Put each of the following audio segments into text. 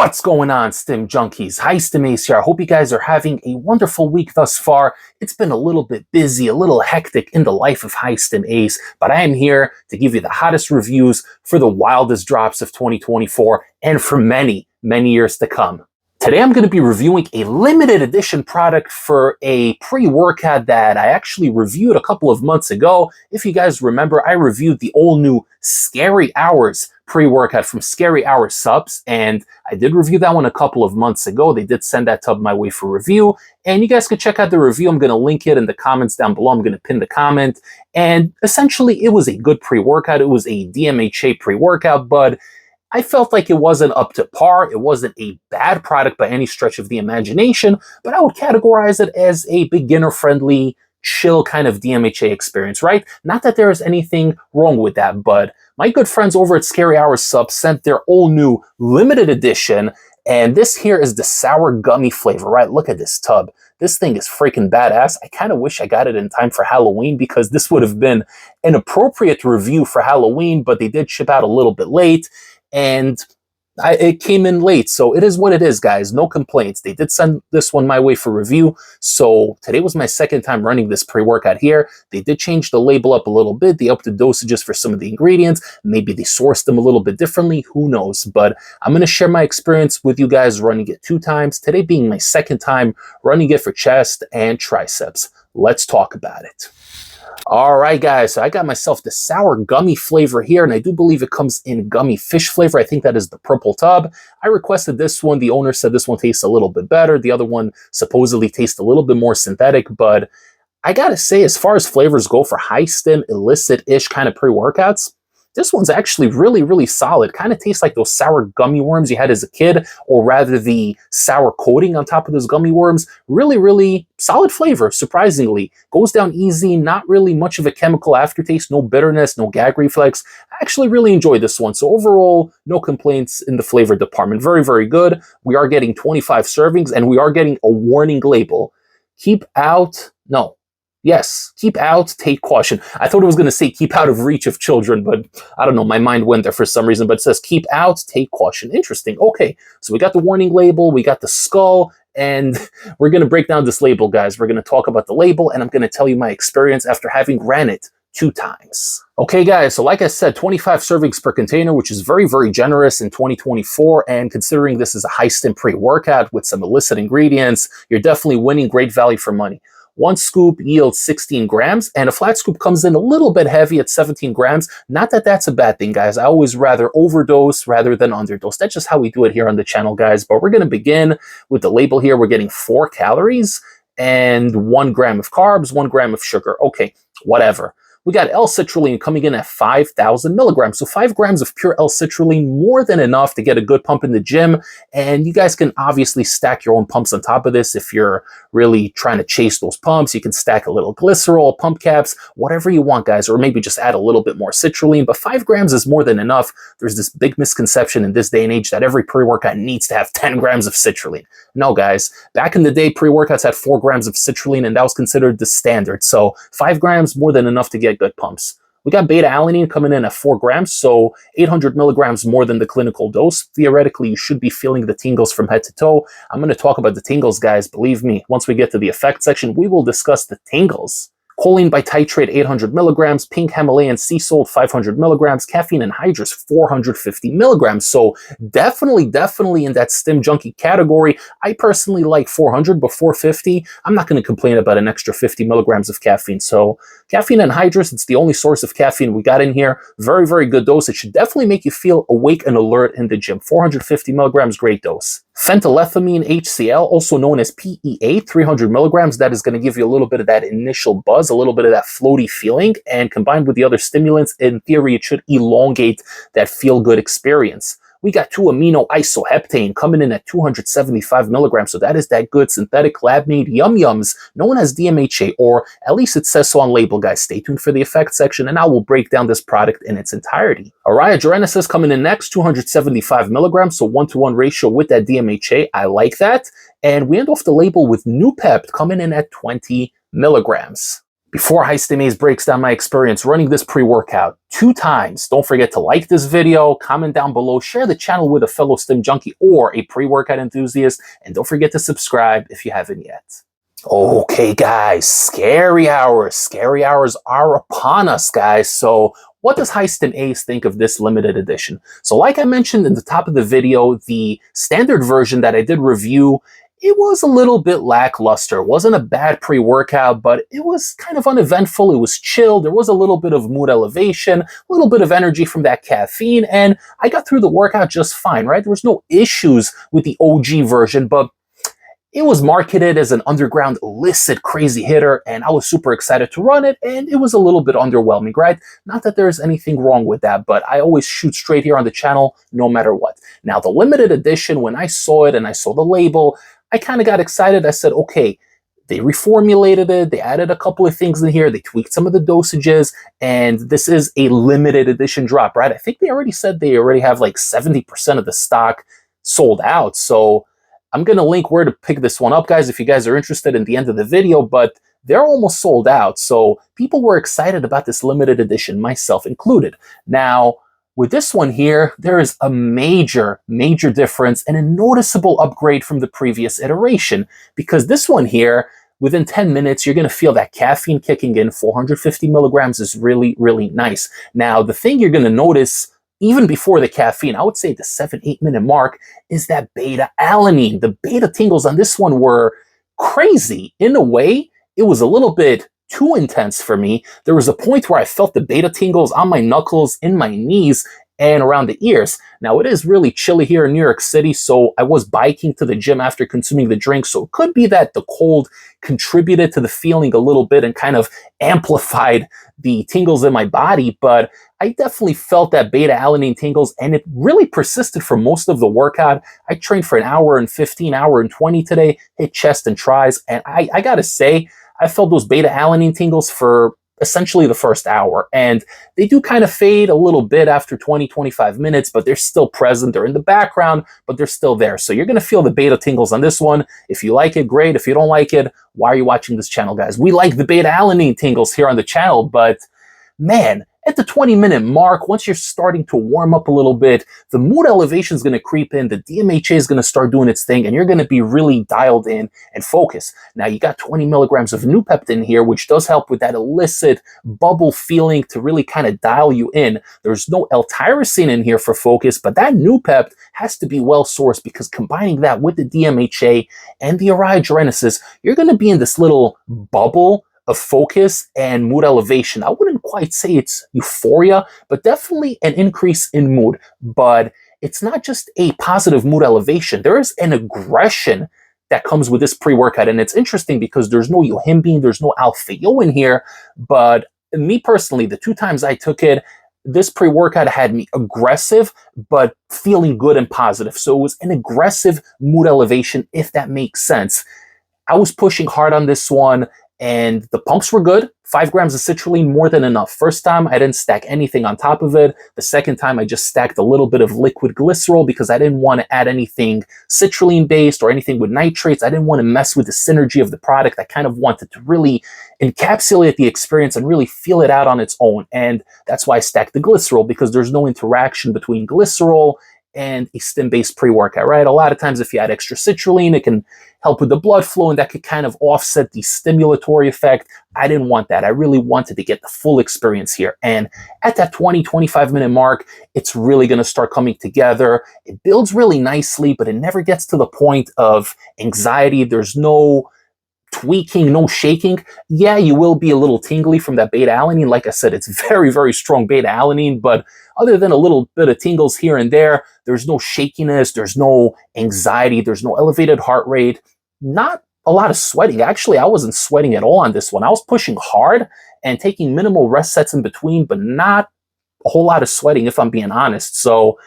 What's going on, Stim Junkies? High Stim Ace here. I hope you guys are having a wonderful week thus far. It's been a little bit busy, a little hectic in the life of High Stim Ace, but I am here to give you the hottest reviews for the wildest drops of 2024 and for many, many years to come. Today I'm going to be reviewing a limited edition product for a pre-workout that I actually reviewed a couple of months ago. If you guys remember, I reviewed the all-new Scary Hours pre-workout from Scary Hours Subs, and I did review that one a couple of months ago. They did send that tub my way for review, and you guys can check out the review. I'm going to link it in the comments down below. I'm going to pin the comment, and essentially it was a good pre-workout. It was a DMHA pre-workout, but I felt like it wasn't up to par. It wasn't a bad product by any stretch of the imagination, but I would categorize it as a beginner-friendly, chill kind of DMHA experience, right? Not that there is anything wrong with that, but my good friends over at Scary Hours Sub sent their all-new limited edition, and this here is the sour gummy flavor, right? Look at this tub. This thing is freaking badass. I kind of wish I got it in time for Halloween because this would have been an appropriate review for Halloween, but they did ship out a little bit late. And it came in late, so it is what it is, guys. No complaints. They did send this one my way for review, so today was my second time running this pre-workout here. They did change the label up a little bit. They upped the dosages for some of the ingredients. Maybe they sourced them a little bit differently. Who knows? But I'm going to share my experience with you guys running it 2 times. Today being my second time running it for chest and triceps. Let's talk about it. All right, guys, so I got myself the sour gummy flavor here, and I do believe it comes in gummy fish flavor. I think that is the purple tub. I requested this one. The owner said this one tastes a little bit better. The other one supposedly tastes a little bit more synthetic, but I gotta say, as far as flavors go for high stim, illicit-ish kind of pre-workouts, this one's actually really, really solid. Kind of tastes like those sour gummy worms you had as a kid, or rather the sour coating on top of those gummy worms. Really, really solid flavor, surprisingly. Goes down easy, not really much of a chemical aftertaste, no bitterness, no gag reflex. I actually really enjoyed this one. So overall, no complaints in the flavor department. Very, very good. We are getting 25 servings, and we are getting a warning label. Keep out, no. Yes, keep out, take caution. I thought it was going to say keep out of reach of children, but I don't know, my mind went there for some reason, but it says keep out, take caution. Interesting. Okay, so we got the warning label, we got the skull, and we're going to break down this label, guys. We're going to talk about the label, and I'm going to tell you my experience after having ran it 2 times. Okay, guys, so like I said, 25 servings per container, which is very, very generous in 2024, and considering this is a high stim pre-workout with some illicit ingredients, you're definitely winning great value for money. 1 scoop yields 16 grams, and a flat scoop comes in a little bit heavy at 17 grams. Not that that's a bad thing, guys. I always rather overdose rather than underdose. That's just how we do it here on the channel, guys. But we're going to begin with the label here. We're getting 4 calories and 1 gram of carbs, 1 gram of sugar. Okay, whatever. We got L-citrulline coming in at 5,000 milligrams. So 5 grams of pure L-citrulline, more than enough to get a good pump in the gym. And you guys can obviously stack your own pumps on top of this. If you're really trying to chase those pumps, you can stack a little glycerol, pump caps, whatever you want, guys, or maybe just add a little bit more citrulline. But 5 grams is more than enough. There's this big misconception in this day and age that every pre-workout needs to have 10 grams of citrulline. No, guys. Back in the day, pre-workouts had 4 grams of citrulline, and that was considered the standard. So 5 grams, more than enough to get good pumps. We got beta-alanine coming in at 4 grams, so 800 milligrams more than the clinical dose. Theoretically, you should be feeling the tingles from head to toe. I'm going to talk about the tingles, guys. Believe me, once we get to the effect section, we will discuss the tingles. Choline bititrate 800 milligrams, pink Himalayan sea salt 500 milligrams, caffeine anhydrous 450 milligrams. So definitely in that stim junkie category. I personally like 400, but 450, I'm not going to complain about an extra 50 milligrams of caffeine. So caffeine anhydrous, it's the only source of caffeine we got in here. Very, very good dose. It should definitely make you feel awake and alert in the gym. 450 milligrams, great dose. Phenethylethamine HCl, also known as PEA, 300 milligrams. That is going to give you a little bit of that initial buzz, a little bit of that floaty feeling, and combined with the other stimulants, in theory, it should elongate that feel-good experience. We got 2-amino isoheptane coming in at 275 milligrams. So that is that good synthetic lab-made yum-yums known as DMHA, or at least it says so on label, guys. Stay tuned for the effect section, and I will break down this product in its entirety. Genesis coming in next, 275 milligrams, so 1-to-1 ratio with that DMHA. I like that. And we end off the label with Nupep coming in at 20 milligrams. Before High Stim Ace breaks down my experience running this pre-workout 2 times, don't forget to like this video, comment down below, share the channel with a fellow stim junkie or a pre-workout enthusiast, and don't forget to subscribe if you haven't yet. Okay guys, scary hours. Scary hours are upon us, guys. So what does High Stim Ace think of this limited edition? So like I mentioned in the top of the video, the standard version that I did review, it was a little bit lackluster. It wasn't a bad pre-workout, but it was kind of uneventful. It was chill. There was a little bit of mood elevation, a little bit of energy from that caffeine, and I got through the workout just fine, right? There was no issues with the OG version, but it was marketed as an underground illicit crazy hitter, and I was super excited to run it, and it was a little bit underwhelming, right? Not that there's anything wrong with that, but I always shoot straight here on the channel no matter what. Now, the limited edition, when I saw it and I saw the label, I kind of got excited. I said, okay, they reformulated it, they added a couple of things in here, they tweaked some of the dosages, and this is a limited edition drop, right? I think they already said they already have like 70% of the stock sold out, so I'm going to link where to pick this one up, guys, if you guys are interested in the end of the video, but they're almost sold out, so people were excited about this limited edition, myself included. Now, with this one here, there is a major difference and a noticeable upgrade from the previous iteration, because this one here, within 10 minutes, you're going to feel that caffeine kicking in. 450 milligrams is really nice. Now, the thing you're going to notice even before the caffeine, I would say the 7-8 minute mark, is that beta alanine. The beta tingles on this one were crazy. In a way, it was a little bit too intense for me. There was a point where I felt the beta tingles on my knuckles, in my knees, and around the ears. Now, it is really chilly here in New York City, so I was biking to the gym after consuming the drink, so it could be that the cold contributed to the feeling a little bit and kind of amplified the tingles in my body, but I definitely felt that beta alanine tingles, and it really persisted for most of the workout. I trained for an hour and 15, hour and 20 today, hit chest and tries, and I gotta say, I felt those beta alanine tingles for essentially the first hour, and they do kind of fade a little bit after 20-25 minutes, but they're still present. They're in the background, but they're still there. So you're going to feel the beta tingles on this one. If you like it, great. If you don't like it, why are you watching this channel, guys? We like the beta alanine tingles here on the channel, but man, at the 20-minute mark, once you're starting to warm up a little bit, the mood elevation is going to creep in, the DMHA is going to start doing its thing, and you're going to be really dialed in and focused. Now, you got 20 milligrams of Nupeptin here, which does help with that illicit bubble feeling to really kind of dial you in. There's no L-tyrosine in here for focus, but that Nupept has to be well-sourced, because combining that with the DMHA and the ariogenesis, you're going to be in this little bubble of focus and mood elevation. I wouldn't quite say it's euphoria, but definitely an increase in mood. But it's not just a positive mood elevation. There is an aggression that comes with this pre-workout. And it's interesting because there's no yohimbine, there's no alpha-yo in here. But me personally, the 2 times I took it, this pre-workout had me aggressive, but feeling good and positive. So it was an aggressive mood elevation, if that makes sense. I was pushing hard on this one, and the pumps were good. 5 grams of citrulline, more than enough. First time, I didn't stack anything on top of it. The second time, I just stacked a little bit of liquid glycerol because I didn't want to add anything citrulline-based or anything with nitrates. I didn't want to mess with the synergy of the product. I kind of wanted to really encapsulate the experience and really feel it out on its own. And that's why I stacked the glycerol, because there's no interaction between glycerol and a stim-based pre-workout, right? A lot of times if you add extra citrulline, it can help with the blood flow, and that could kind of offset the stimulatory effect. I didn't want that. I really wanted to get the full experience here. And at that 20-25 minute mark, it's really going to start coming together. It builds really nicely, but it never gets to the point of anxiety. There's no tweaking, no shaking. Yeah, you will be a little tingly from that beta alanine. Like I said, it's very strong beta alanine, but other than a little bit of tingles here and there, there's no shakiness, there's no anxiety, there's no elevated heart rate, not a lot of sweating. Actually, I wasn't sweating at all on this one. I was pushing hard and taking minimal rest sets in between, but not a whole lot of sweating, if I'm being honest. So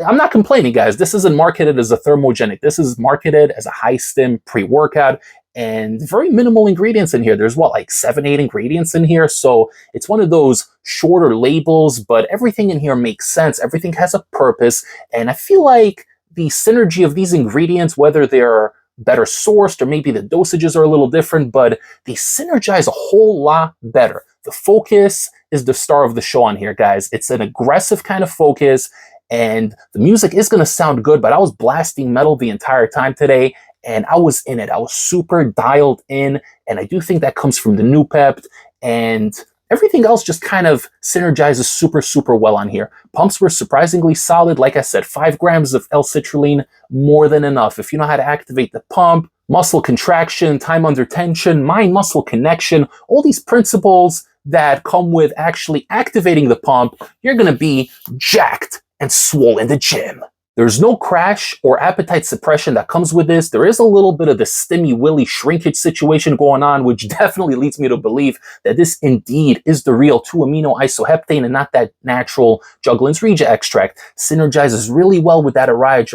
I'm not complaining, guys. This isn't marketed as a thermogenic. This is marketed as a high stim pre-workout, and very minimal ingredients in here. There's what, like 7-8 ingredients in here. So it's one of those shorter labels, but everything in here makes sense. Everything has a purpose. And I feel like the synergy of these ingredients, whether they're better sourced, or maybe the dosages are a little different, but they synergize a whole lot better. The focus is the star of the show on here, guys. It's an aggressive kind of focus, and the music is going to sound good, but I was blasting metal the entire time today, and I was in it. I was super dialed in, and I do think that comes from the new pep, and everything else just kind of synergizes super, super well on here. Pumps were surprisingly solid. Like I said, 5 grams of L-citrulline, more than enough. If you know how to activate the pump, muscle contraction, time under tension, mind-muscle connection, all these principles that come with actually activating the pump, you're going to be jacked and swole in the gym. There's no crash or appetite suppression that comes with this. There is a little bit of the stimmy willy shrinkage situation going on, which definitely leads me to believe that this indeed is the real 2-amino isoheptane and not that natural Juglans Regia extract. Synergizes really well with that Arrhea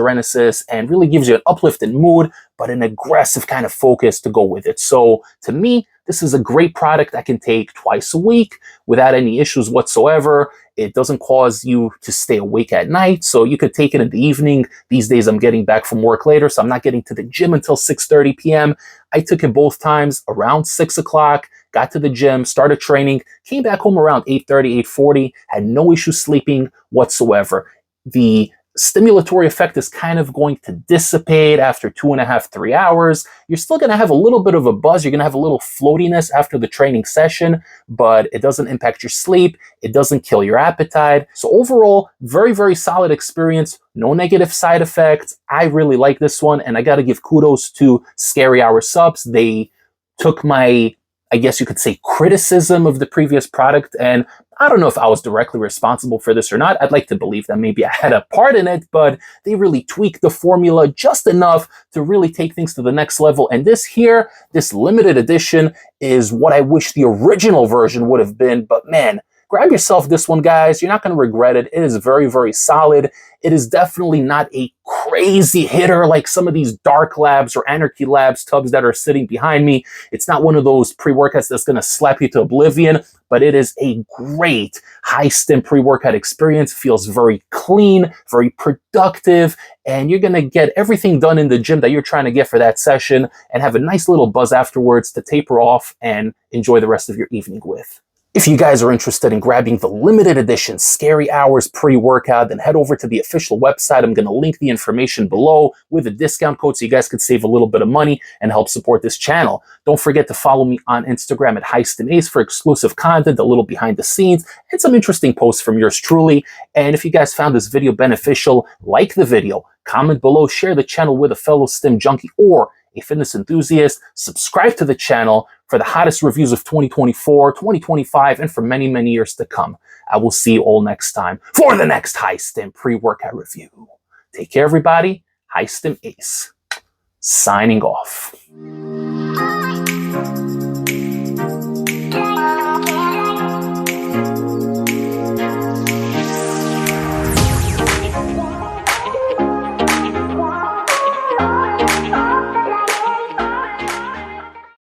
and really gives you an uplift in mood, but an aggressive kind of focus to go with it. So to me, this is a great product I can take twice a week without any issues whatsoever. It doesn't cause you to stay awake at night, so you could take it in the evening. These days I'm getting back from work later, so I'm not getting to the gym until 6:30 p.m. I took it both times around 6 o'clock, got to the gym, started training, came back home around 8:30, 8:40, had no issue sleeping whatsoever. The stimulatory effect is kind of going to dissipate after 2.5, 3 hours. You're still going to have a little bit of a buzz. You're going to have a little floatiness after the training session, but it doesn't impact your sleep. It doesn't kill your appetite. So overall, very, very solid experience. No negative side effects. I really like this one, and I got to give kudos to Scary Hour subs. They took my, I guess you could say, criticism of the previous product, and I don't know if I was directly responsible for this or not. I'd like to believe that maybe I had a part in it, but they really tweaked the formula just enough to really take things to the next level. And this here, this limited edition, is what I wish the original version would have been. But man, grab yourself this one, guys. You're not going to regret it. It is very, very solid. It is definitely not a crazy hitter like some of these Dark Labs or Anarchy Labs tubs that are sitting behind me. It's not one of those pre-workouts that's going to slap you to oblivion, but it is a great high stim pre-workout experience. Feels very clean, very productive, and you're going to get everything done in the gym that you're trying to get for that session and have a nice little buzz afterwards to taper off and enjoy the rest of your evening with. If you guys are interested in grabbing the limited edition Scary Hours pre-workout, then head over to the official website. I'm going to link the information below with a discount code so you guys could save a little bit of money and help support this channel. Don't forget to follow me on Instagram at High Stim Ace for exclusive content, a little behind the scenes, and some interesting posts from yours truly. And if you guys found this video beneficial, like the video, comment below, share the channel with a fellow stim junkie or a fitness enthusiast, subscribe to the channel for the hottest reviews of 2024, 2025, and for many, many years to come. I will see you all next time for the next High Stim pre-workout review. Take care, everybody. High Stim Ace, signing off.